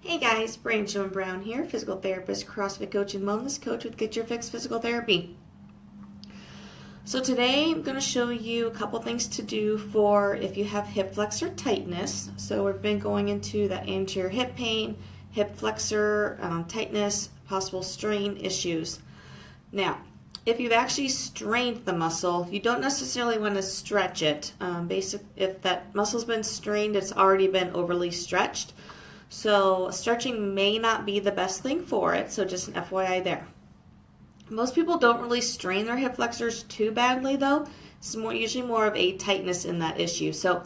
Hey guys, Brancho and Brown here, physical therapist, CrossFit coach, and wellness coach with Get Your Fix Physical Therapy. So today I'm going to show you a couple things to do for if you have hip flexor tightness. So we've been going into the anterior hip pain, hip flexor tightness, possible strain issues. Now, if you've actually strained the muscle, you don't necessarily want to stretch it. If that muscle's been strained, it's already been overly stretched. So stretching may not be the best thing for it, so just an FYI there. Most people don't really strain their hip flexors too badly though. It's usually more of a tightness in that issue. So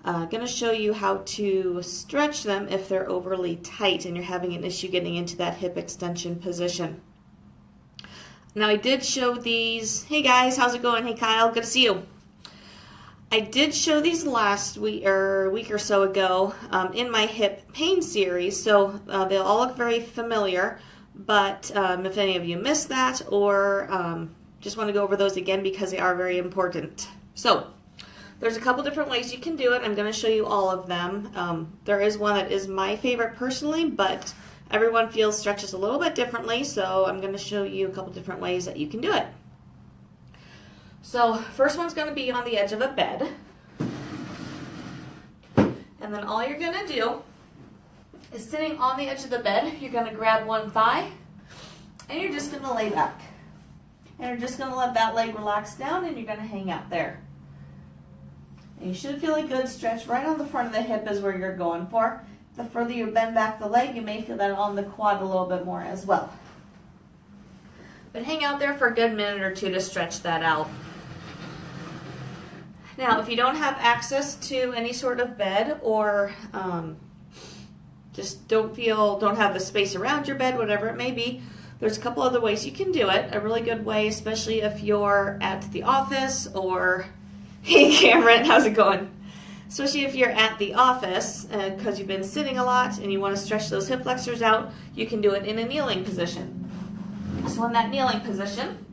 I'm going to show you how to stretch them if they're overly tight and you're having an issue getting into that hip extension position. Now I did show these. Hey guys, how's it going? Hey Kyle, good to see you. I did show these last week or a week or so ago in my hip pain series, so they'll all look very familiar, but if any of you missed that or just want to go over those again because they are very important. So there's a couple different ways you can do it. I'm going to show you all of them. There is one that is my favorite personally, but everyone feels stretches a little bit differently, so I'm going to show you a couple different ways that you can do it. So first one's going to be on the edge of a bed, and then all you're going to do is sitting on the edge of the bed, you're going to grab one thigh and you're just going to lay back, and you're just going to let that leg relax down and you're going to hang out there. And you should feel a good stretch right on the front of the hip is where you're going for. The further you bend back the leg, you may feel that on the quad a little bit more as well. But hang out there for a good minute or two to stretch that out. Now, if you don't have access to any sort of bed or just don't have the space around your bed, whatever it may be, there's a couple other ways you can do it. A really good way, especially if you're at the office or, hey Cameron, how's it going? Especially if you're at the office because you've been sitting a lot and you want to stretch those hip flexors out, you can do it in a kneeling position. So in that kneeling position,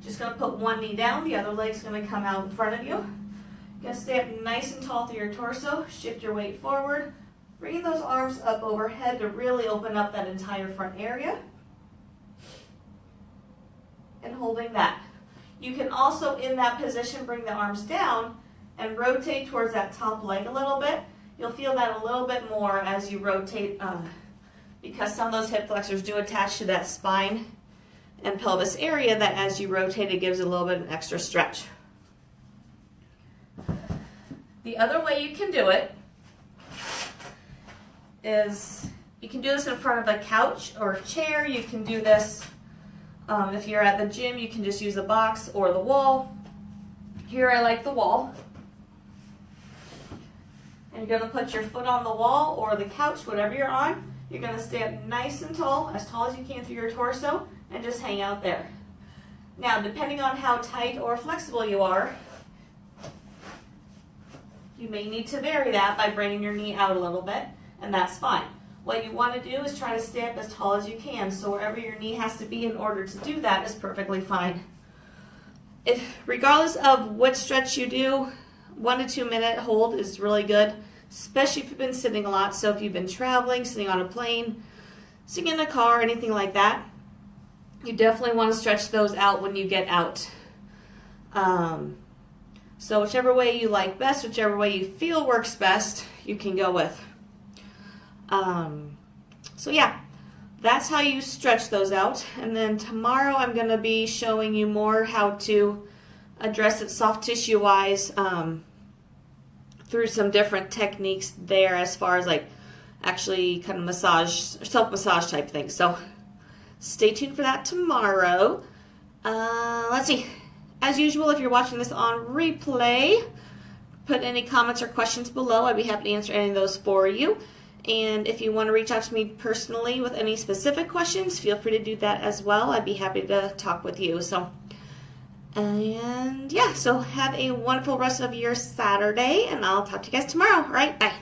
just going to put one knee down, the other leg's going to come out in front of you. You're going to stay up nice and tall through your torso, shift your weight forward, bringing those arms up overhead to really open up that entire front area, and holding that. You can also, in that position, bring the arms down and rotate towards that top leg a little bit. You'll feel that a little bit more as you rotate because some of those hip flexors do attach to that spine and pelvis area that as you rotate it gives a little bit of an extra stretch. The other way you can do it is you can do this in front of a couch or a chair. You can do this if you're at the gym, you can just use the box or the wall. Here I like the wall. And you're going to put your foot on the wall or the couch, whatever you're on. You're going to stay up nice and tall as you can through your torso, and just hang out there. Now, depending on how tight or flexible you are, you may need to vary that by bringing your knee out a little bit, and that's fine. What you want to do is try to stay up as tall as you can, so wherever your knee has to be in order to do that is perfectly fine. Regardless of what stretch you do, 1 to 2 minute hold is really good, especially if you've been sitting a lot. So if you've been traveling, sitting on a plane, sitting in a car, anything like that, you definitely want to stretch those out when you get out. So whichever way you like best, whichever way you feel works best, you can go with. So yeah, that's how you stretch those out. And then tomorrow I'm going to be showing you more how to address it soft tissue wise through some different techniques there as far as like actually kind of massage, self-massage type things. So stay tuned for that tomorrow. Let's see. As usual, if you're watching this on replay, put any comments or questions below. I'd be happy to answer any of those for you. And if you want to reach out to me personally with any specific questions, feel free to do that as well. I'd be happy to talk with you. And yeah, so have a wonderful rest of your Saturday, and I'll talk to you guys tomorrow. All right, bye.